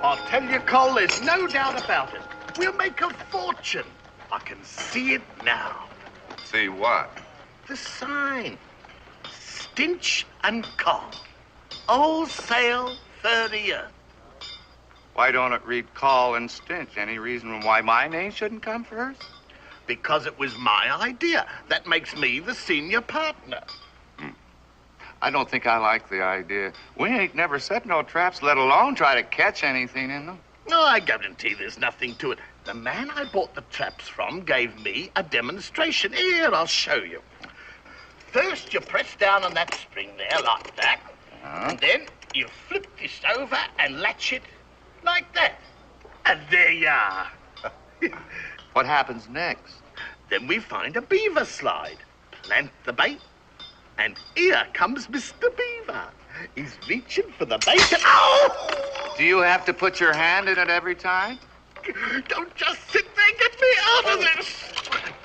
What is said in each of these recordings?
I'll tell you, Cole, there's no doubt about it. We'll make a fortune. I can see it now. See what? The sign. Stinch and Cole. Wholesale 30th. Why don't it read Call and Stinch? Any reason why my name shouldn't come first? Because it was my idea. That makes me the senior partner. I don't think I like the idea. We ain't never set no traps, let alone try to catch anything in them. No, I guarantee there's nothing to it. The man I bought the traps from gave me a demonstration. Here, I'll show you. First, you press down on that spring there like that. And then you flip this over and latch it like that. And there you are. What happens next? Then we find a beaver slide, plant the bait, and here comes Mr. Beaver. He's reaching for the bait and... Oh! Do you have to put your hand in it every time? Don't just sit there. Get me out of this.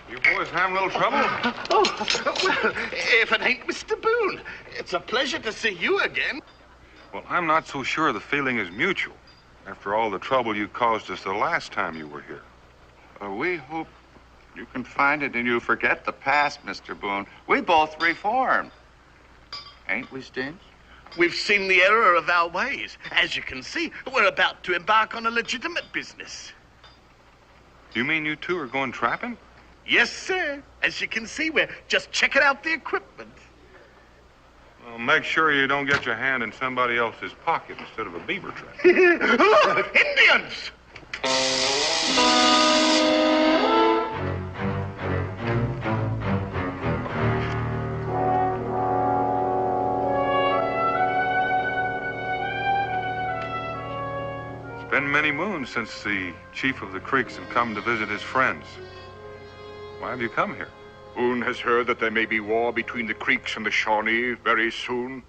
You boys having a little trouble? Well, if it ain't Mr. Boone, it's a pleasure to see you again. Well, I'm not so sure the feeling is mutual after all the trouble you caused us the last time you were here. We hope you can find it and you forget the past, Mr. Boone. We both reformed. Ain't we, Stinch? We've seen the error of our ways. As you can see, we're about to embark on a legitimate business. You mean you two are going trapping? Yes, sir. As you can see, we're just checking out the equipment. Well, make sure you don't get your hand in somebody else's pocket instead of a beaver trap. Look, Indians! It's been many moons since the chief of the Creeks had come to visit his friends. Why have you come here? Boone has heard that there may be war between the Creeks and the Shawnee very soon.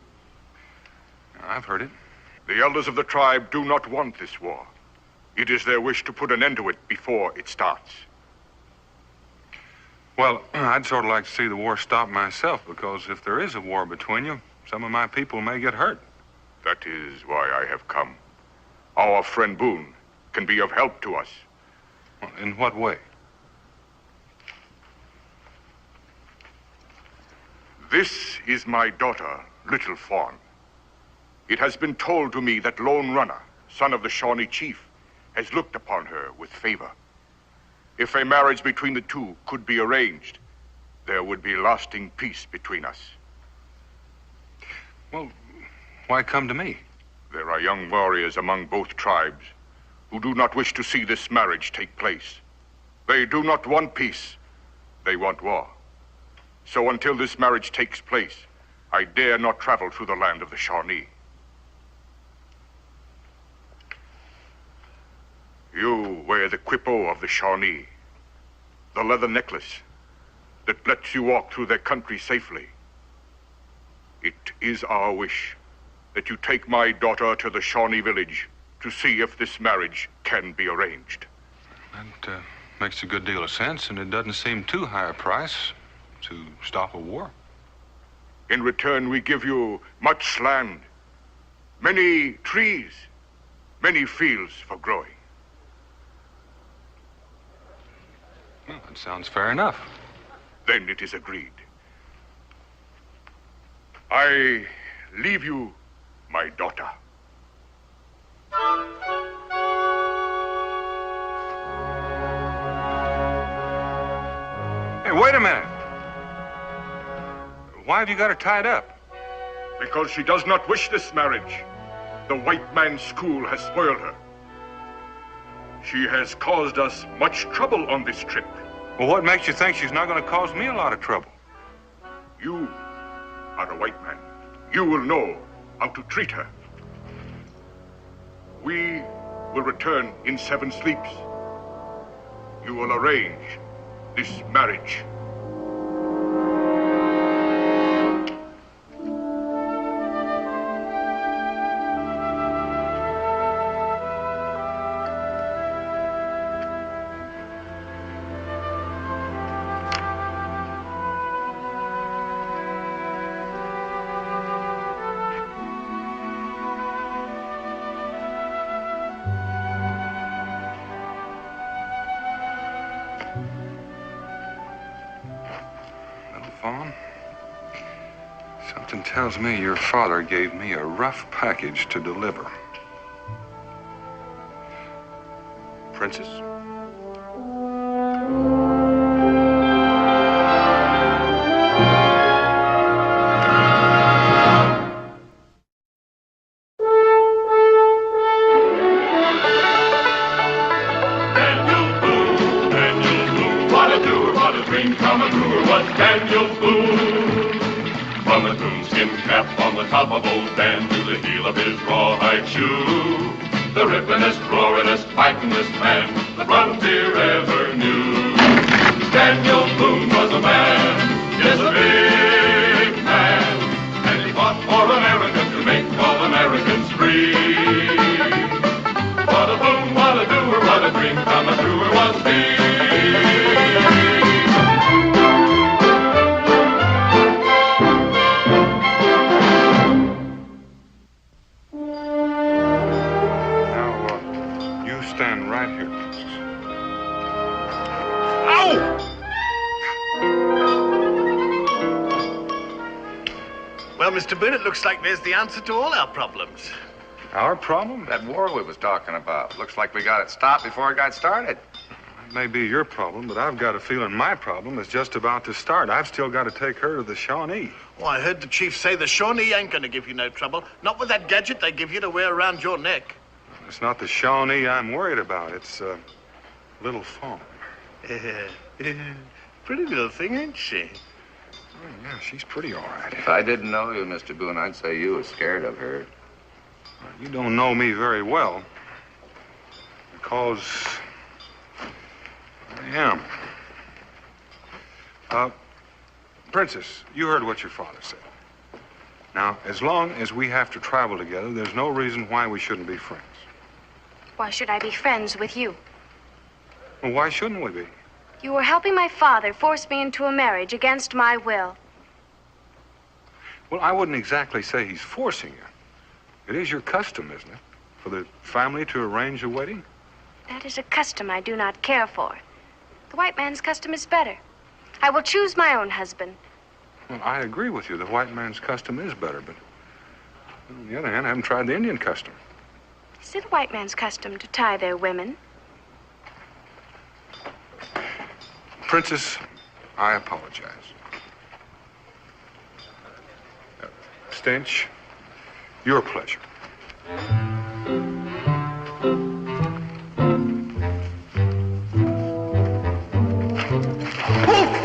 I've heard it. The elders of the tribe do not want this war. It is their wish to put an end to it before it starts. Well, I'd sort of like to see the war stop myself, because if there is a war between you, some of my people may get hurt. That is why I have come. Our friend Boone can be of help to us. Well, in what way? This is my daughter, Little Fawn. It has been told to me that Lone Runner, son of the Shawnee chief, has looked upon her with favor. If a marriage between the two could be arranged, there would be lasting peace between us. Well, why come to me? There are young warriors among both tribes who do not wish to see this marriage take place. They do not want peace. They want war. So until this marriage takes place, I dare not travel through the land of the Shawnee. You wear the quipo of the Shawnee, the leather necklace that lets you walk through their country safely. It is our wish that you take my daughter to the Shawnee village to see if this marriage can be arranged. That makes a good deal of sense, and it doesn't seem too high a price to stop a war. In return, we give you much land, many trees, many fields for growing. Well, that sounds fair enough. Then it is agreed. I leave you my daughter. Hey, wait a minute. Why have you got her tied up? Because she does not wish this marriage. The white man's school has spoiled her. She has caused us much trouble on this trip. Well, what makes you think she's not going to cause me a lot of trouble? You are a white man. You will know how to treat her. We will return in 7 sleeps. You will arrange this marriage. Something tells me your father gave me a rough package to deliver. Princess? Top of old Dan to the heel of his rawhide shoe. The rippin'est, roarin'est, fightin'est man the frontier ever knew. Daniel Boone was a man, yes, a big man, and he fought for America to make all Americans free. What a boom, what a doer, what a dream come truer was he. Stand right here, Princess. Ow! Well, Mr. Boone, it looks like there's the answer to all our problems. Our problem? That war we was talking about. Looks like we got it stopped before it got started. It may be your problem, but I've got a feeling my problem is just about to start. I've still got to take her to the Shawnee. Oh, I heard the chief say the Shawnee ain't going to give you no trouble. Not with that gadget they give you to wear around your neck. It's not the Shawnee I'm worried about. It's Little Fawn. Pretty little thing, ain't she? Oh, yeah, she's pretty all right. If I didn't know you, Mr. Boone, I'd say you was scared of her. You don't know me very well. Because I am. Princess, you heard what your father said. Now, as long as we have to travel together, there's no reason why we shouldn't be friends. Why should I be friends with you? Well, why shouldn't we be? You were helping my father force me into a marriage against my will. Well, I wouldn't exactly say he's forcing you. It is your custom, isn't it, for the family to arrange a wedding? That is a custom I do not care for. The white man's custom is better. I will choose my own husband. Well, I agree with you. The white man's custom is better, but on the other hand, I haven't tried the Indian custom. Is it a white man's custom to tie their women? Princess, I apologize. Stench, your pleasure.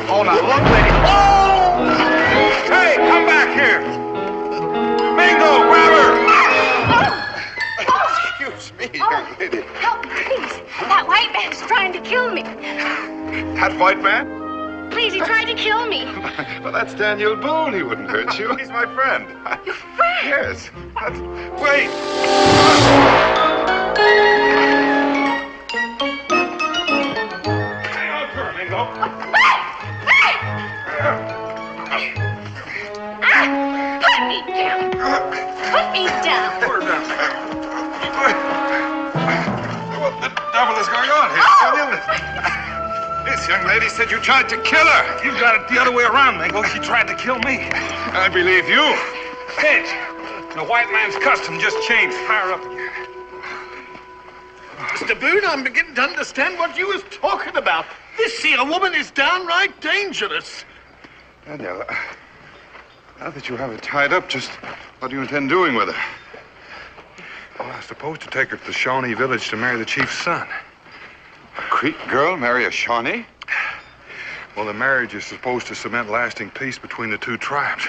Oh, now, look, lady. Oh! Hey, come back here! Mingo, grab her! Excuse me, young lady. Help, please. That white man's trying to kill me. That white man? Please, he tried to kill me. Well, that's Daniel Boone. He wouldn't hurt you. He's my friend. Your friend? Yes. Wait. Hang on to her, Mingo. Put me down. Put me down. Put her down. What the devil is going on here, Daniel? This young lady said you tried to kill her. You've got it the other way around, Mingo. She tried to kill me. I believe you. Stench, the white man's custom just changed. Higher up again. Mr. Boone, I'm beginning to understand what you was talking about. This here woman is downright dangerous. Daniel, now that you have her tied up, just what do you intend doing with her? Well, I was supposed to take her to the Shawnee village to marry the chief's son. A Creek girl marry a Shawnee? Well, the marriage is supposed to cement lasting peace between the two tribes.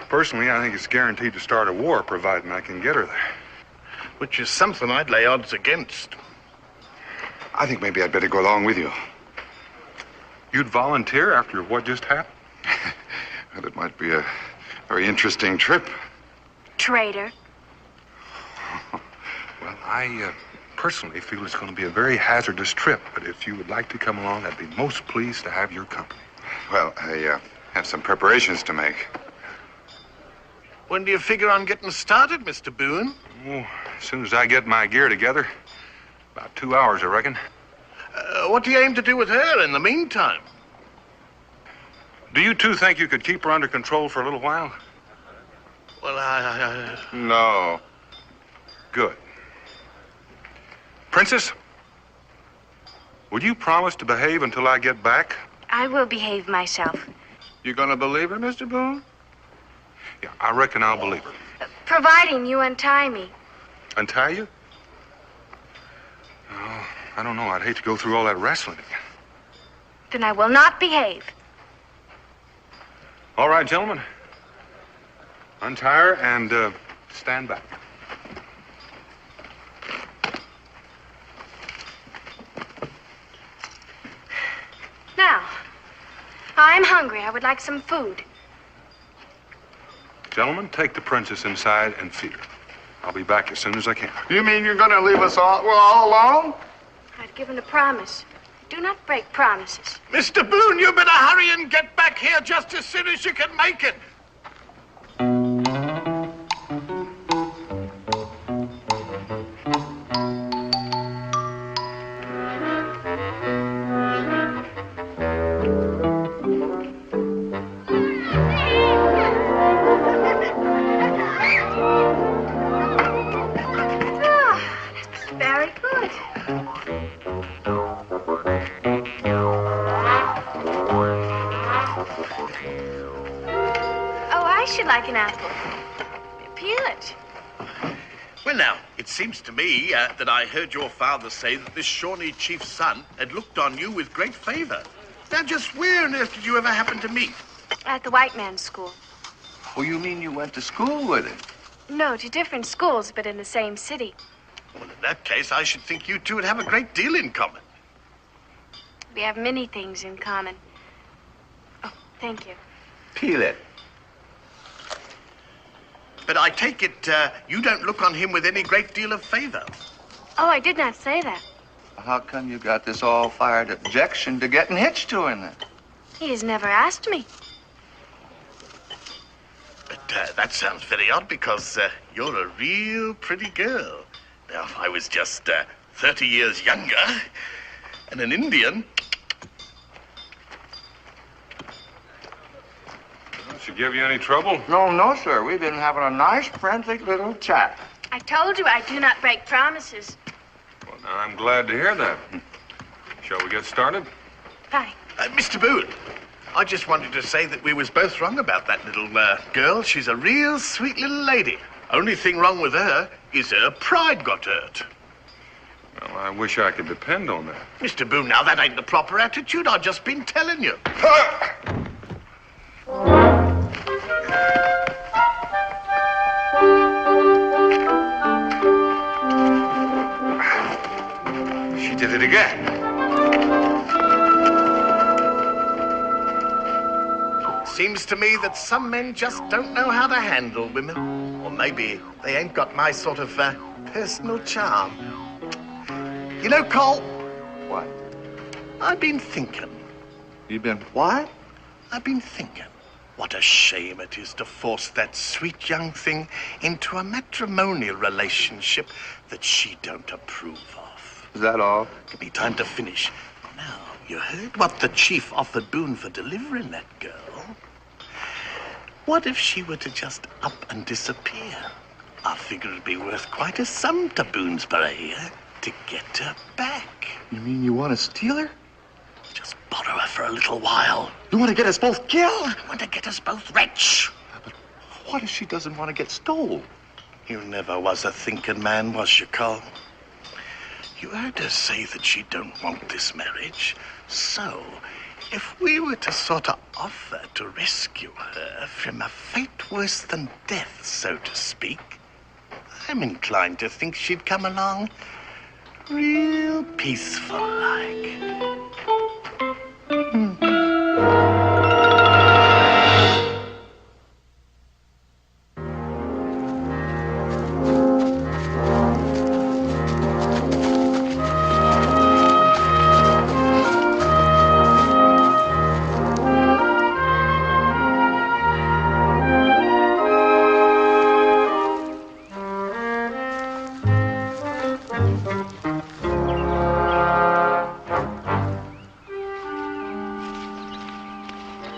Personally, I think it's guaranteed to start a war, providing I can get her there. Which is something I'd lay odds against. I think maybe I'd better go along with you. You'd volunteer after what just happened? Well, it might be a very interesting trip. Traitor. Well, I personally feel it's going to be a very hazardous trip, but if you would like to come along, I'd be most pleased to have your company. Well, I have some preparations to make. When do you figure on getting started, Mr. Boone? Oh, as soon as I get my gear together. About 2 hours, I reckon. What do you aim to do with her in the meantime? Do you two think you could keep her under control for a little while? Well, No. Good. Princess, will you promise to behave until I get back? I will behave myself. You gonna believe her, Mr. Boone? Yeah, I reckon I'll believe her. Providing you untie me. Untie you? Oh, I don't know. I'd hate to go through all that wrestling again. Then I will not behave. All right, gentlemen. Untie her and stand back. Now, I'm hungry. I would like some food. Gentlemen, take the princess inside and feed her. I'll be back as soon as I can. You mean you're gonna leave us all, we're all alone? I've given a promise. Do not break promises. Mr. Boone, you better hurry and get back here just as soon as you can make it. Very good. Oh, I should like an apple. Peel it. Well, now, it seems to me that I heard your father say that this Shawnee chief's son had looked on you with great favor. Now, just where on earth did you ever happen to meet? At the white man's school. Oh, you mean you went to school with him? No, to different schools, but in the same city. Well, in that case, I should think you two would have a great deal in common. We have many things in common. Oh, thank you. Peel it. But I take it you don't look on him with any great deal of favor. Oh, I did not say that. How come you got this all-fired objection to getting hitched to him, then? He has never asked me. But that sounds very odd because you're a real pretty girl. Now, if I was just 30 years younger and an Indian... Should give you any trouble? No, sir. We've been having a nice, friendly little chat. I told you I do not break promises. Well, now, I'm glad to hear that. Shall we get started? Bye. Mr. Boone, I just wanted to say that we was both wrong about that little girl. She's a real sweet little lady. Only thing wrong with her is her pride got hurt. Well, I wish I could depend on that. Mr. Boone, now that ain't the proper attitude. I've just been telling you. She did it again. Seems to me that some men just don't know how to handle women. Or maybe they ain't got my sort of personal charm. You know, Cole, What? I've been thinking. You been what? I've been thinking. What a shame it is to force that sweet young thing into a matrimonial relationship that she don't approve of. Is that all? Give me time to finish. Now, you heard what the chief offered Boone for delivering that girl? What if she were to just up and disappear? I figure it'd be worth quite a sum to Boonesborough to get her back. You mean you want to steal her? Just borrow her for a little while. You want to get us both killed? I want to get us both rich. But what if she doesn't want to get stole? You never was a thinking man, was you, Cole? You heard her say that she don't want this marriage. So, if we were to sort of offer to rescue her from a fate worse than death, so to speak, I'm inclined to think she'd come along real peaceful-like.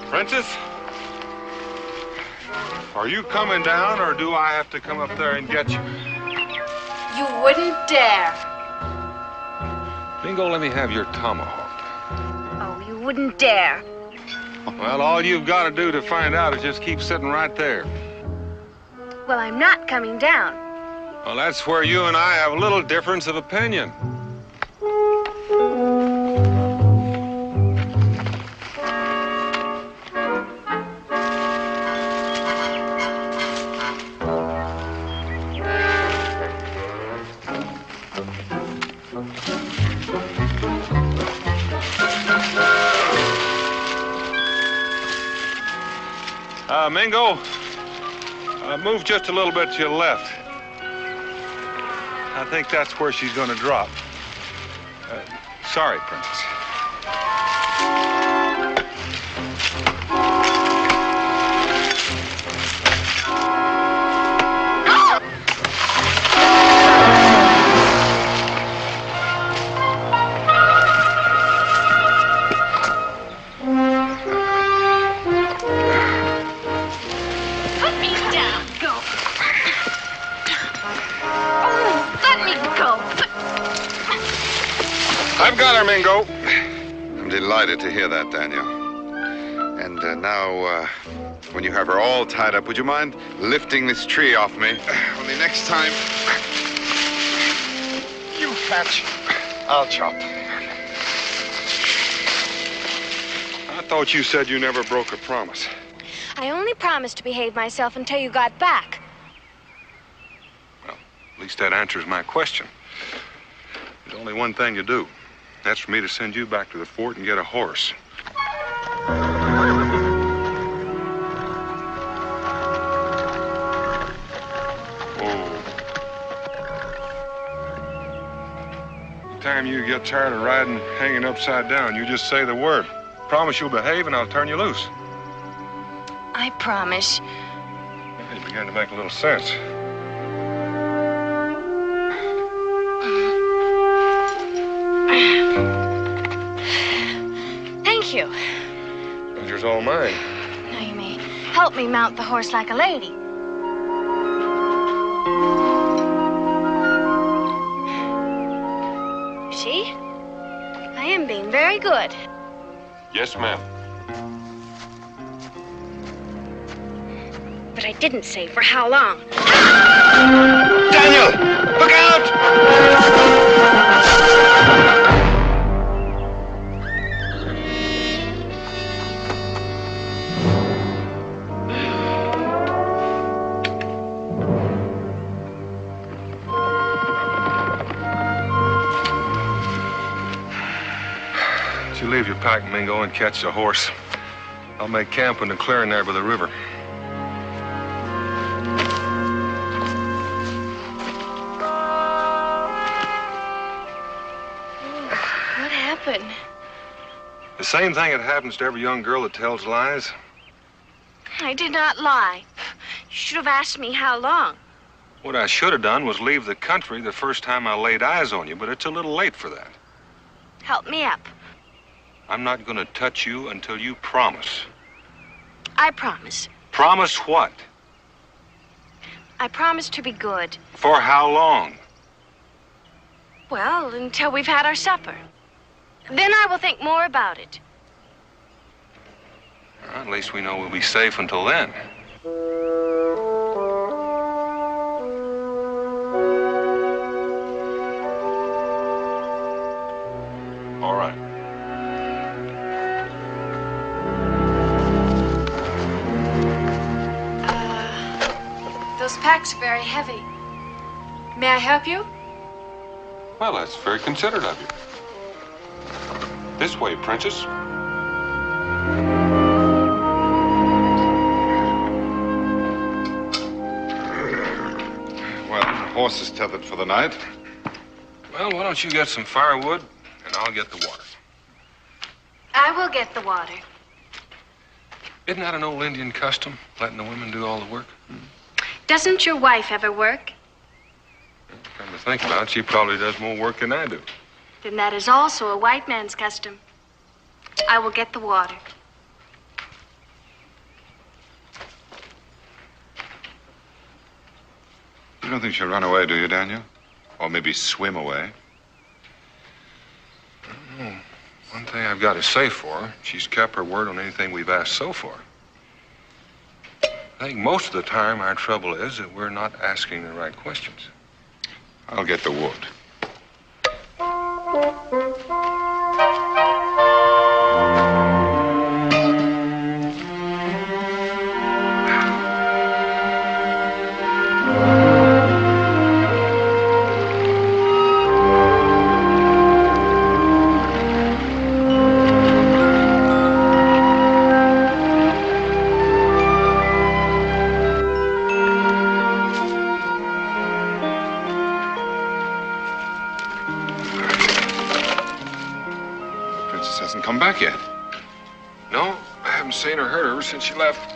Princess? Are you coming down, or do I have to come up there and get you? You wouldn't dare. Bingo, let me have your tomahawk. Oh, you wouldn't dare. Well, all you've got to do to find out is just keep sitting right there. Well, I'm not coming down. Well, that's where you and I have a little difference of opinion. Mingo, move just a little bit to your left. I think that's where she's going to drop. Sorry, Princess. I've got her, Mingo. I'm delighted to hear that, Daniel. And now, when you have her all tied up, would you mind lifting this tree off me? Only next time, you catch, I'll chop. I thought you said you never broke a promise. I only promised to behave myself until you got back. Well, at least that answers my question. There's only one thing to do. That's for me to send you back to the fort and get a horse. Anytime you get tired of riding hanging upside down, you just say the word. Promise you'll behave and I'll turn you loose. I promise. It began to make a little sense. Thank you. Pleasure's all mine. Now you may help me mount the horse like a lady. You see? I am being very good. Yes, ma'am. But I didn't say for how long. Daniel, look out! You leave your pack, Mingo, and catch the horse. I'll make camp in the clearing there by the river. What happened? The same thing that happens to every young girl that tells lies. I did not lie. You should have asked me how long. What I should have done was leave the country the first time I laid eyes on you, but it's a little late for that. Help me up. I'm not going to touch you until you promise. I promise. Promise what? I promise to be good. For how long? Well, until we've had our supper. Then I will think more about it. Well, at least we know we'll be safe until then. All right. Those packs are very heavy. May I help you? Well, that's very considerate of you. This way, Princess. Well, the horse is tethered for the night. Well, why don't you get some firewood, and I'll get the water. I will get the water. Isn't that an old Indian custom, letting the women do all the work? Doesn't your wife ever work? Come to think about it, she probably does more work than I do. Then that is also a white man's custom. I will get the water. You don't think she'll run away, do you, Daniel? Or maybe swim away? One thing I've got to say for her, she's kept her word on anything we've asked so far. I think most of the time our trouble is that we're not asking the right questions. I'll get the wood. Come back yet? No, I haven't seen or heard her ever since she left.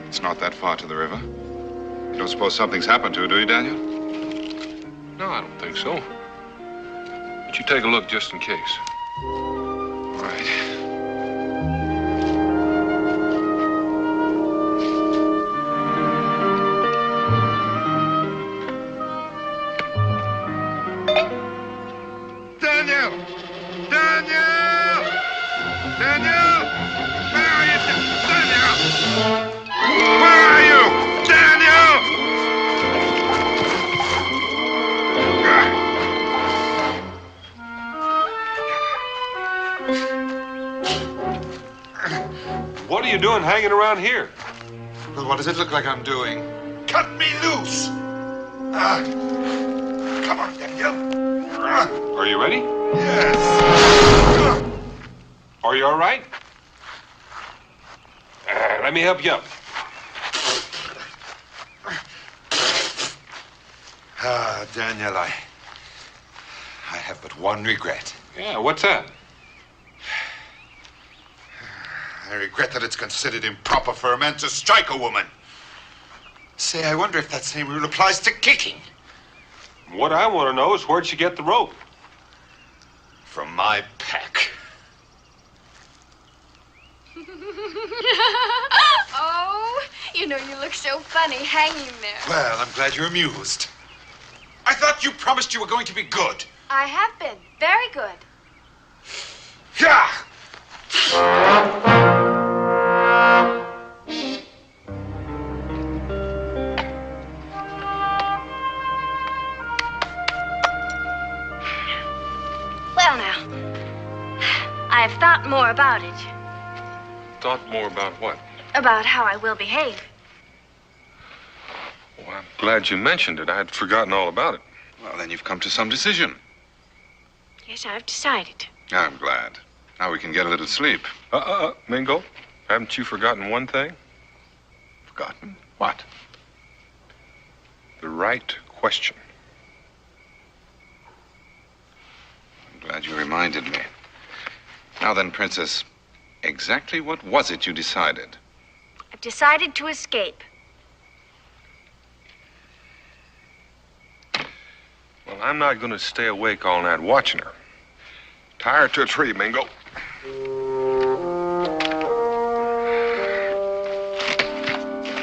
It's not that far to the river. You don't suppose something's happened to her, do you, Daniel? No, I don't think so. But you take a look just in case. All right. Daniel! Daniel! Daniel! Where are you? Daniel! Where are you? Daniel! What are you doing hanging around here? Well, what does it look like I'm doing? Cut me loose! Come on, Daniel. Are you ready? Yes. Are you all right? Let me help you up. Daniel, I have but one regret. Yeah, what's that? I regret that it's considered improper for a man to strike a woman. Say, I wonder if that same rule applies to kicking. What I want to know is where'd she get the rope? From my pack. Oh, you know you look so funny hanging there. Well, I'm glad you're amused. I thought you promised you were going to be good. I have been. Very good. Yeah! Well, now, I've thought more about it. Thought more about what? About how I will behave. Well, I'm glad you mentioned it. I had forgotten all about it. Well, then you've come to some decision. Yes, I've decided. I'm glad. Now we can get a little sleep. Mingo, haven't you forgotten one thing? Forgotten? What? The right question. I'm glad you reminded me. Now then, Princess, exactly what was it you decided? I've decided to escape. Well, I'm not going to stay awake all night watching her. Tie her to a tree, Mingo.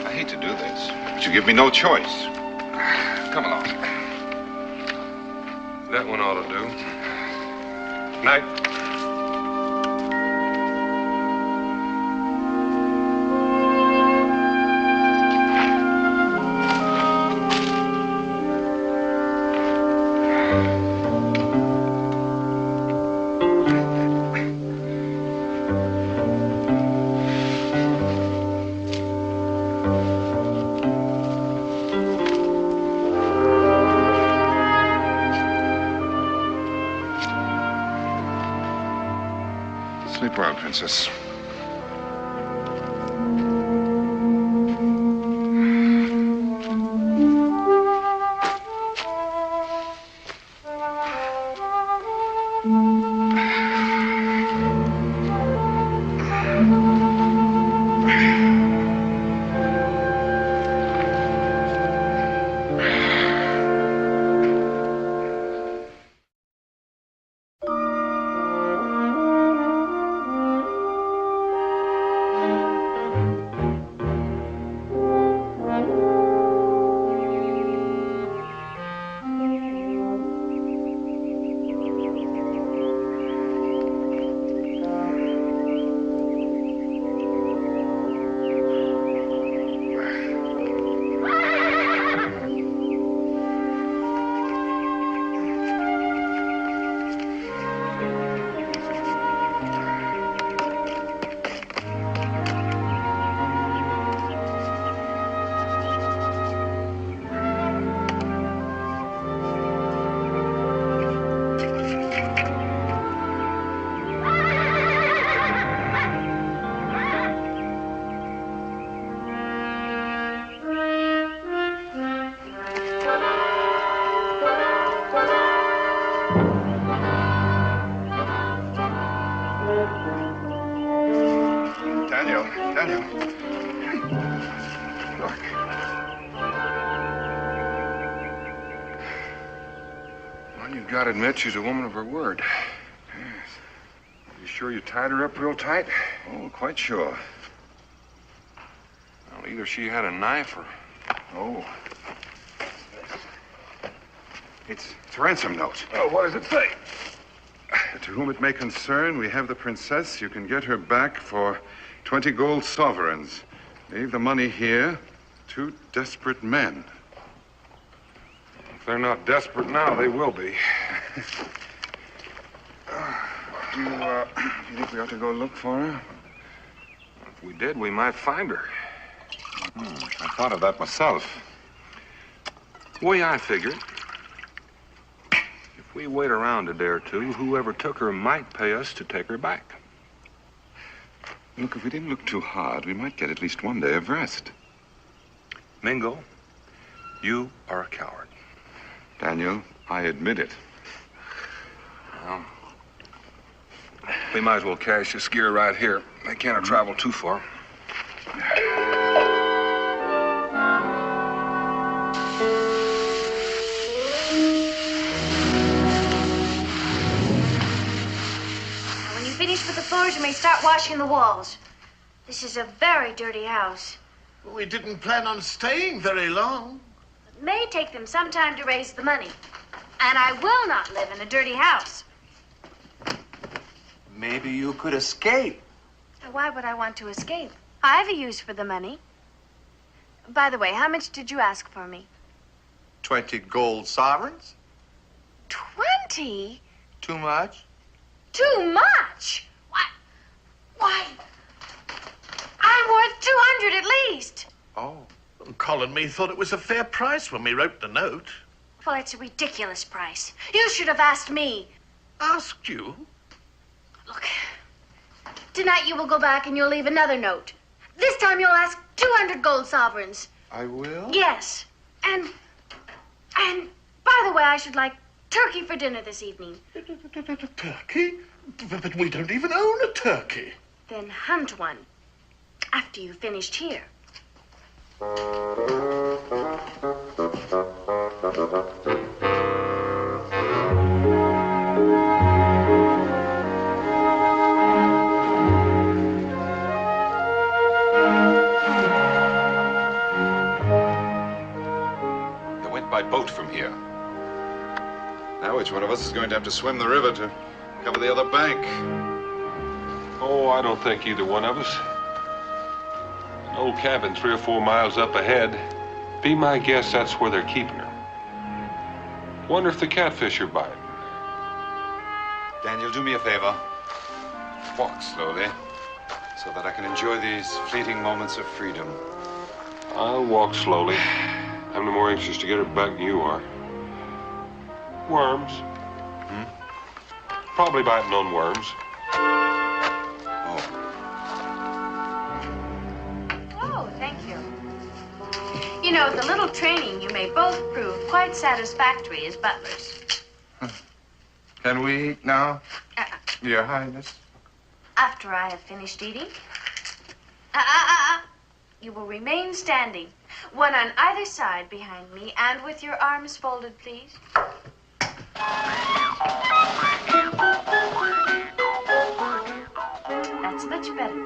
I hate to do this, but you give me no choice. Come along. That one ought to do. Night. Sleep well, Princess. Well, you gotta admit she's a woman of her word. Yes. You sure you tied her up real tight? Oh, quite sure. Well, either she had a knife or... Oh. It's a ransom note. Oh, what does it say? To whom it may concern, we have the princess. You can get her back for 20 gold sovereigns. Leave the money here. 2 desperate men. If they're not desperate now, they will be. Do you think we ought to go look for her? If we did, we might find her. I thought of that myself. The way I figure it, if we wait around a day or two, whoever took her might pay us to take her back. Look, if we didn't look too hard, we might get at least one day of rest. Mingo, you are a coward. Daniel, I admit it. Well, we might as well cache this gear right here. They can't have traveled too far. When you finish with the floors, you may start washing the walls. This is a very dirty house. We didn't plan on staying very long. It may take them some time to raise the money. And I will not live in a dirty house. Maybe you could escape. Why would I want to escape? I have a use for the money. By the way, how much did you ask for me? 20 gold sovereigns? 20? Too much? Too much? Why, I'm worth 200 at least. Oh. Colin and me thought it was a fair price when we wrote the note. Well, it's a ridiculous price. You should have asked me. Asked you? Look, tonight you will go back and you'll leave another note. This time you'll ask 200 gold sovereigns. I will? Yes. And by the way, I should like turkey for dinner this evening. Turkey? But we don't even own a turkey. Then hunt one after you've finished here. By boat from here. Now each one of us is going to have to swim the river to cover the other bank. Oh, I don't think either one of us. An old cabin 3 or 4 miles up ahead. Be my guess that's where they're keeping her. Wonder if the catfish are biting. Daniel, do me a favor. Walk slowly so that I can enjoy these fleeting moments of freedom. I'll walk slowly. I'm no more anxious to get her back than you are. Worms. Probably biting on worms. Oh, thank you. You know, with a little training, you may both prove quite satisfactory as butlers. Can we eat now, Your Highness? After I have finished eating, you will remain standing, one on either side behind me, and with your arms folded, please. That's much better.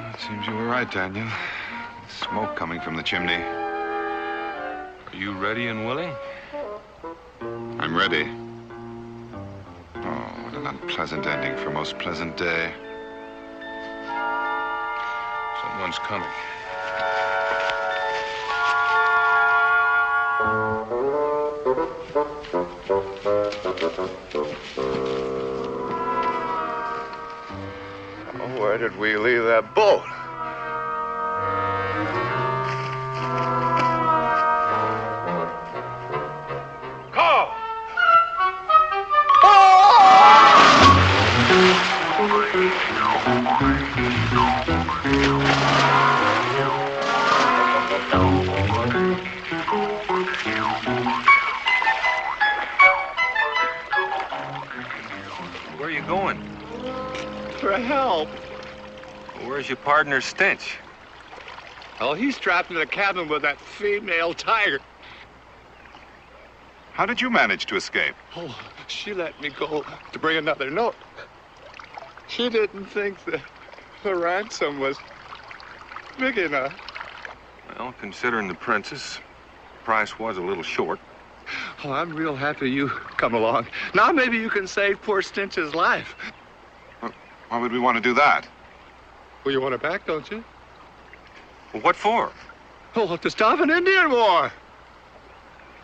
It seems you were right, Daniel. Smoke coming from the chimney. Are you ready and willing? I'm ready. Oh, what an unpleasant ending for a most pleasant day. Someone's coming. Oh, where did we leave that boat? Where are you going? For help. Where's your partner, Stench? Oh, he's trapped in a cabin with that female tiger. How did you manage to escape? Oh, she let me go to bring another note. She didn't think the ransom was big enough. Well, considering the princess, price was a little short. Oh, I'm real happy you come along. Now maybe you can save poor Stinch's life. Why would we want to do that? Well, you want her back, don't you? Well, what for? Oh, to stop an Indian war.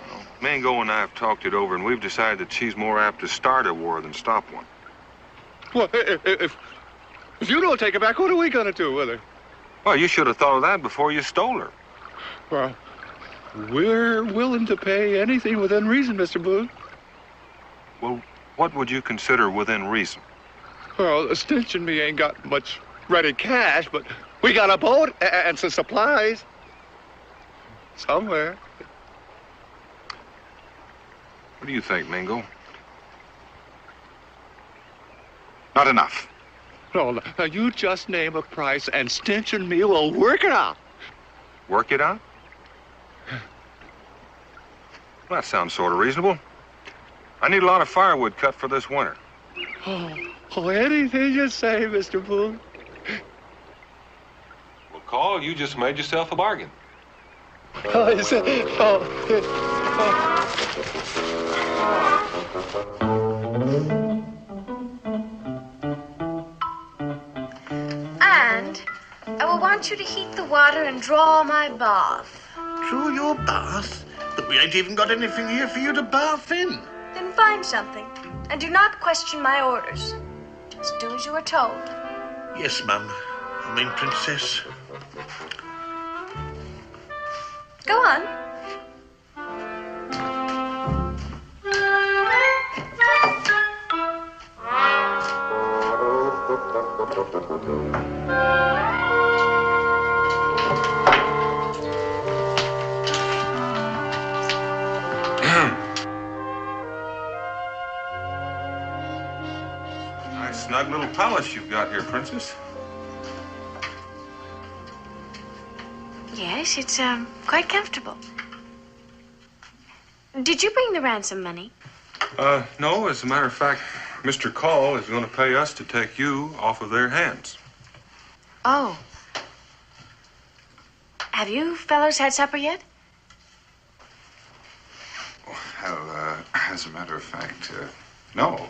Well, Mango and I have talked it over, and we've decided that she's more apt to start a war than stop one. Well, if you don't take her back, what are we going to do with her? Well, you should have thought of that before you stole her. Well, we're willing to pay anything within reason, Mr. Boone. Well, what would you consider within reason? Well, Stench and me ain't got much ready cash, but we got a boat and some supplies. Somewhere. What do you think, Mingo? Not enough. No, now you just name a price and Stench and me will work it out. Work it out? Well, that sounds sort of reasonable. I need a lot of firewood cut for this winter. Oh, anything you say, Mr. Boone. Well, Carl, you just made yourself a bargain. Oh, you said, And I will want you to heat the water and draw my bath. Draw your bath? But we ain't even got anything here for you to bath in. Then find something. And do not question my orders. Just do as you are told. Yes, Mum. I mean, Princess. Go on. Nice snug little palace you've got here, Princess. Yes, it's quite comfortable. Did you bring the ransom money? No, as a matter of fact, Mr. Call is going to pay us to take you off of their hands. Oh. Have you fellows had supper yet? Well, as a matter of fact, no.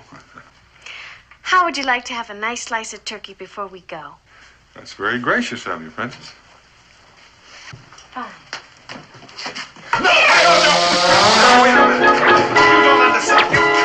How would you like to have a nice slice of turkey before we go? That's very gracious of you, Princess. Fine. No, wait a minute. You don't understand. You don't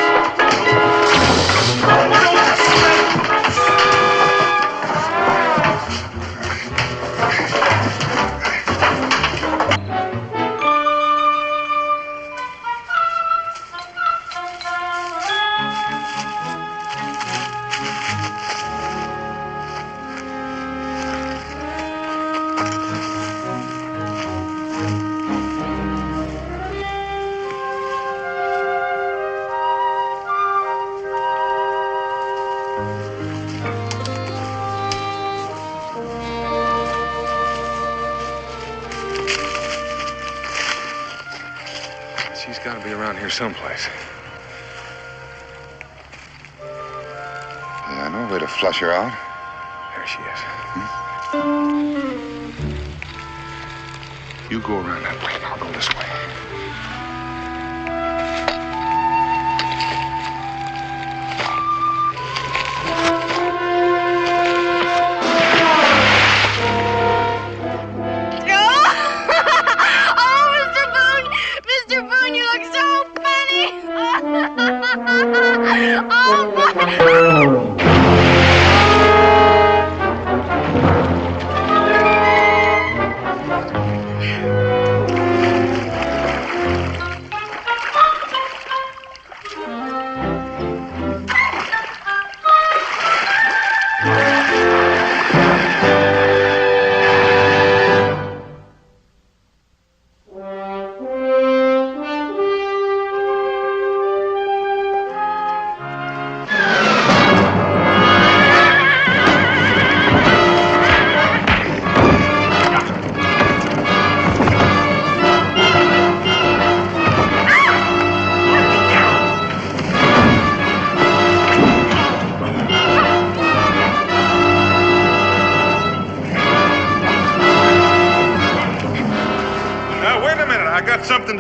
She's got to be around here someplace. Yeah, I know a way to flush her out. There she is. You go around that way, and I'll go this way.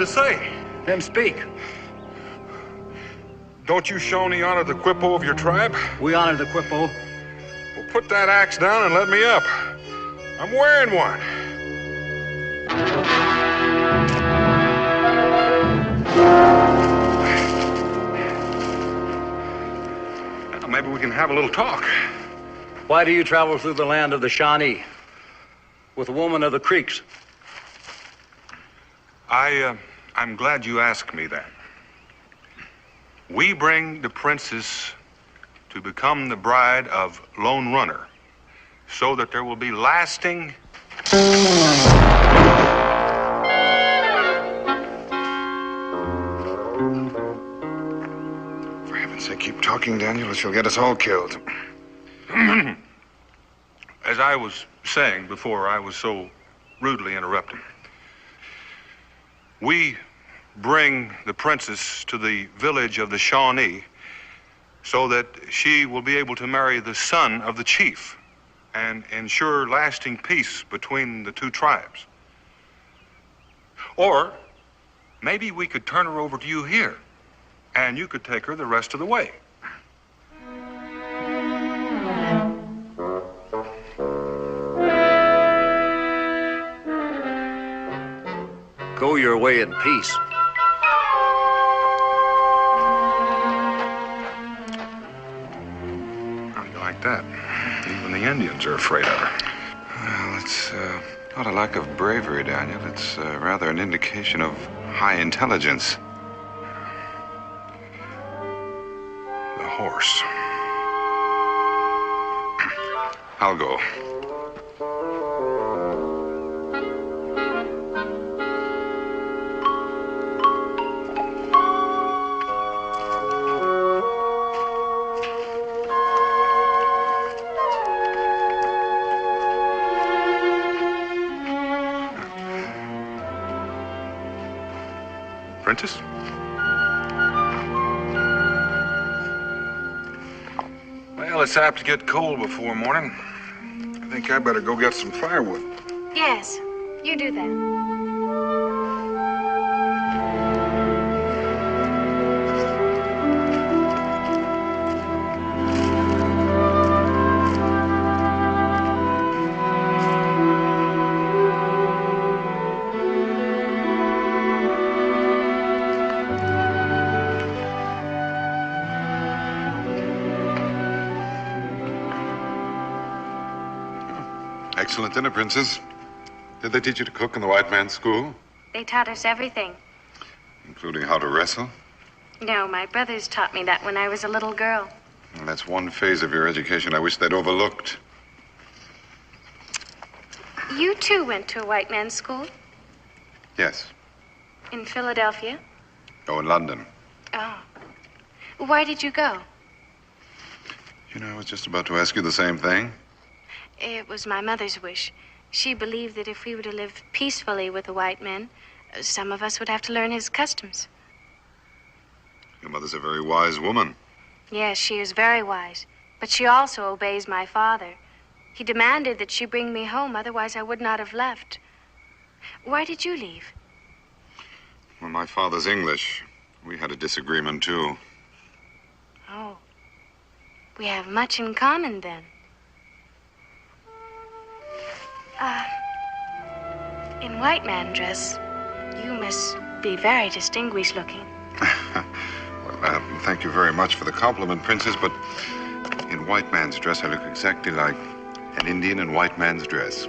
to say. Then speak. Don't you Shawnee honor the Quippo of your tribe? We honor the Quippo. Well, put that axe down and let me up. I'm wearing one. Now, maybe we can have a little talk. Why do you travel through the land of the Shawnee with a woman of the creeks? I'm glad you asked me that. We bring the princess to become the bride of Lone Runner so that there will be lasting... For heaven's sake, keep talking, Daniel, or she'll get us all killed. As I was saying before I was so rudely interrupted, we bring the princess to the village of the Shawnee so that she will be able to marry the son of the chief and ensure lasting peace between the two tribes. Or maybe we could turn her over to you here, and you could take her the rest of the way. Go your way in peace. How do you like that? Even the Indians are afraid of her. Well, it's not a lack of bravery, Daniel. It's rather an indication of high intelligence. The horse. I'll go. Princess? Well, it's apt to get cold before morning. I think I better go get some firewood. Yes, you do that. Excellent dinner, Princess. Did they teach you to cook in the white man's school? They taught us everything. Including how to wrestle? No, my brothers taught me that when I was a little girl. Well, that's one phase of your education I wish they'd overlooked. You too went to a white man's school? Yes. In Philadelphia? Oh, in London. Oh. Why did you go? You know, I was just about to ask you the same thing. It was my mother's wish. She believed that if we were to live peacefully with the white men, some of us would have to learn his customs. Your mother's a very wise woman. Yes, she is very wise. But she also obeys my father. He demanded that she bring me home, otherwise I would not have left. Why did you leave? Well, my father's English. We had a disagreement, too. Oh. We have much in common, then. In white man dress, you must be very distinguished looking. Well, thank you very much for the compliment, Princess, but in white man's dress, I look exactly like an Indian in white man's dress.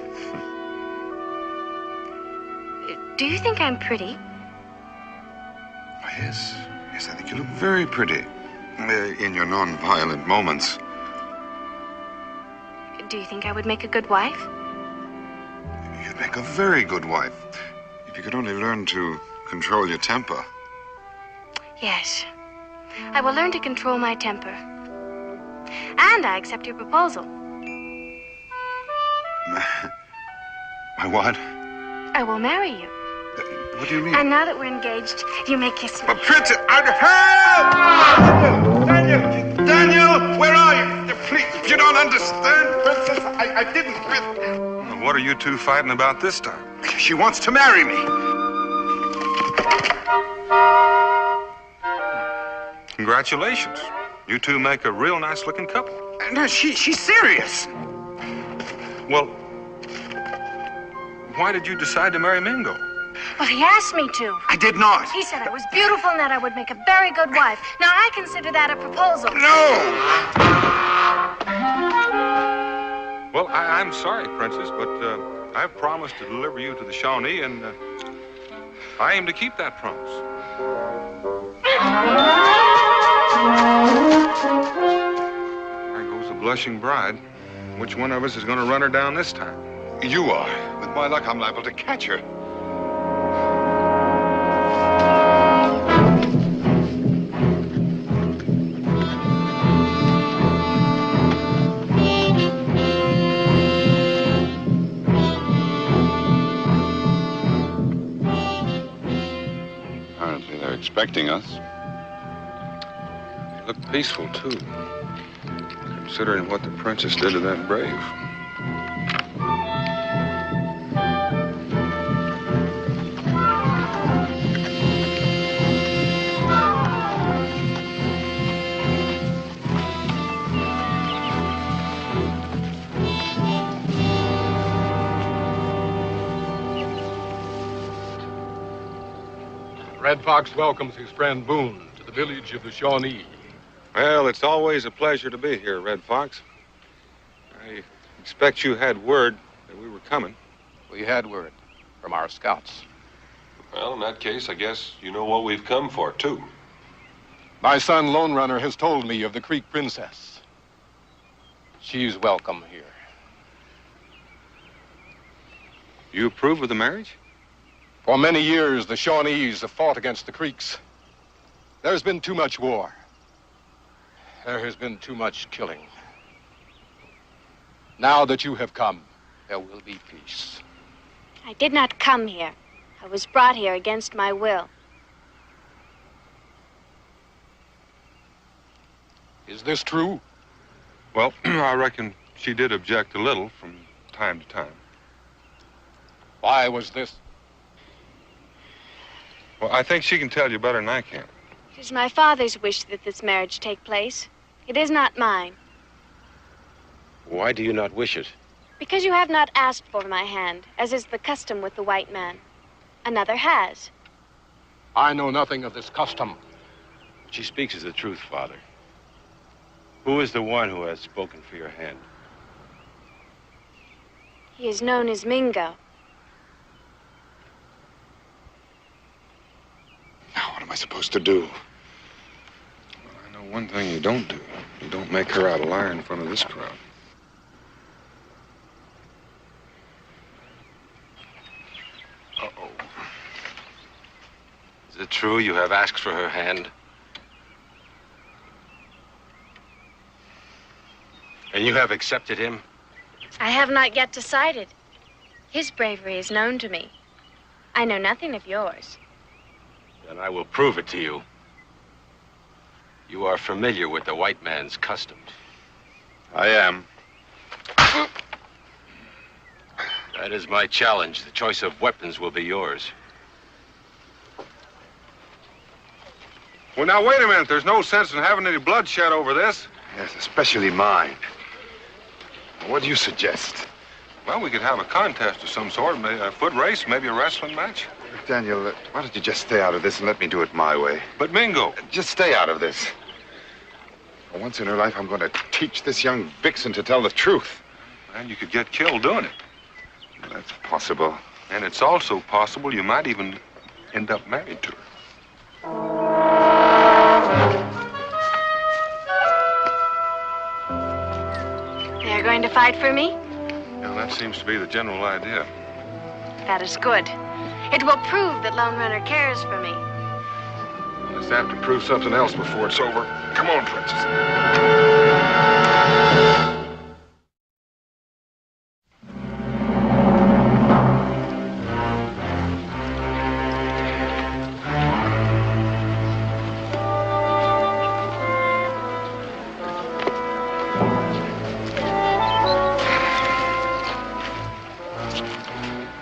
Do you think I'm pretty? Oh, yes. Yes, I think you look very pretty. In your non-violent moments. Do you think I would make a good wife? You'd make a very good wife. If you could only learn to control your temper. Yes. I will learn to control my temper. And I accept your proposal. My what? I will marry you. What do you mean? And now that we're engaged, you may kiss me. But Princess, Daniel, where are you? Please, you don't understand, Princess. I didn't. What are you two fighting about this time? She wants to marry me. Congratulations. You two make a real nice-looking couple. No, she's serious. Well, why did you decide to marry Mingo? Well, he asked me to. I did not. He said I was beautiful and that I would make a very good wife. Now, I consider that a proposal. No! Well, I'm sorry, Princess, but I've promised to deliver you to the Shawnee, and I aim to keep that promise. There goes the blushing bride. Which one of us is going to run her down this time? You are. With my luck, I'm liable to catch her. Apparently, they're expecting us. They look peaceful, too, considering what the princess did to that brave. Red Fox welcomes his friend Boone to the village of the Shawnee. Well, it's always a pleasure to be here, Red Fox. I expect you had word that we were coming. We had word from our scouts. Well, in that case, I guess you know what we've come for, too. My son, Lone Runner, has told me of the Creek Princess. She's welcome here. You approve of the marriage? For many years, the Shawnees have fought against the Creeks. There's been too much war. There has been too much killing. Now that you have come, there will be peace. I did not come here. I was brought here against my will. Is this true? Well, I reckon she did object a little from time to time. Why was this? Well, I think she can tell you better than I can. It is my father's wish that this marriage take place. It is not mine. Why do you not wish it? Because you have not asked for my hand, as is the custom with the white man. Another has. I know nothing of this custom. She speaks the truth, Father. Who is the one who has spoken for your hand? He is known as Mingo. Now, what am I supposed to do? Well, I know one thing you don't do. You don't make her out a liar in front of this crowd. Uh-oh. Is it true you have asked for her hand? And you have accepted him? I have not yet decided. His bravery is known to me. I know nothing of yours. Then I will prove it to you. You are familiar with the white man's customs. I am. That is my challenge. The choice of weapons will be yours. Well, now, wait a minute. There's no sense in having any bloodshed over this. Yes, especially mine. What do you suggest? Well, we could have a contest of some sort, maybe a foot race, maybe a wrestling match. Daniel, why don't you just stay out of this and let me do it my way? But Mingo. Just stay out of this. For once in her life, I'm going to teach this young vixen to tell the truth. And you could get killed doing it. That's possible. And it's also possible you might even end up married to her. They are going to fight for me? Yeah, that seems to be the general idea. That is good. It will prove that Lone Runner cares for me. Let's have to prove something else before it's over. Come on, Princess.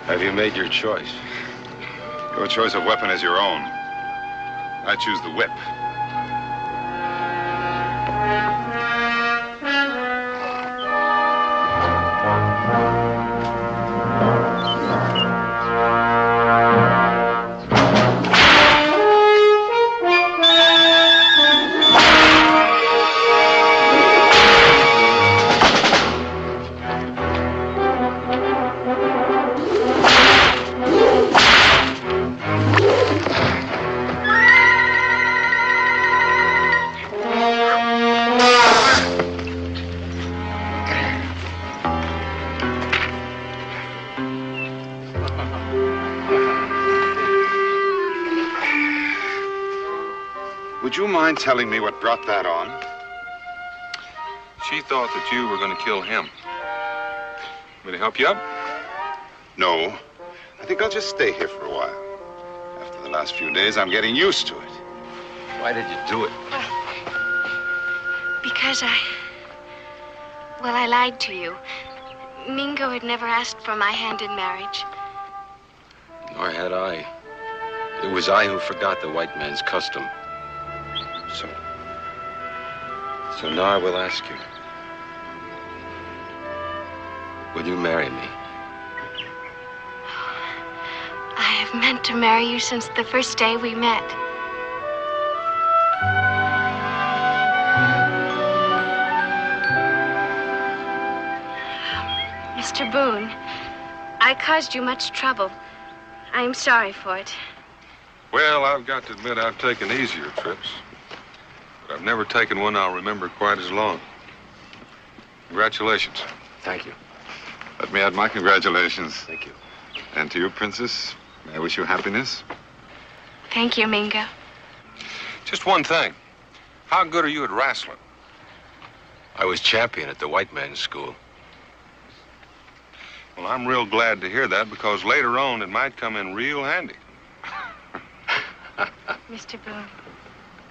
Have you made your choice? Your choice of weapon is your own. I choose the whip. Would you mind telling me what brought that on? She thought that you were going to kill him. Will he help you up? No. I think I'll just stay here for a while. After the last few days, I'm getting used to it. Why did you do it? Because I lied to you. Mingo had never asked for my hand in marriage. Nor had I. It was I who forgot the white man's custom. So now I will ask you. Will you marry me? I have meant to marry you since the first day we met. Mr. Boone, I caused you much trouble. I am sorry for it. Well, I've got to admit I've taken easier trips. But I've never taken one I'll remember quite as long. Congratulations. Thank you. Let me add my congratulations. Thank you. And to you, Princess, may I wish you happiness. Thank you, Mingo. Just one thing. How good are you at wrestling? I was champion at the white man's school. Well, I'm real glad to hear that because later on it might come in real handy. Mr. Boone,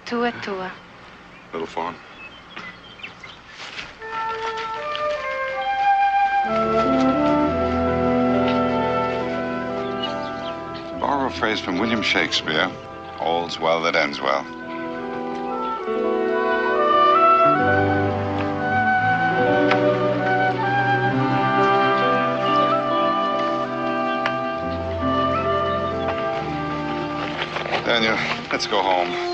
tua tua. Little fun. To borrow a phrase from William Shakespeare, all's well that ends well. Daniel, let's go home.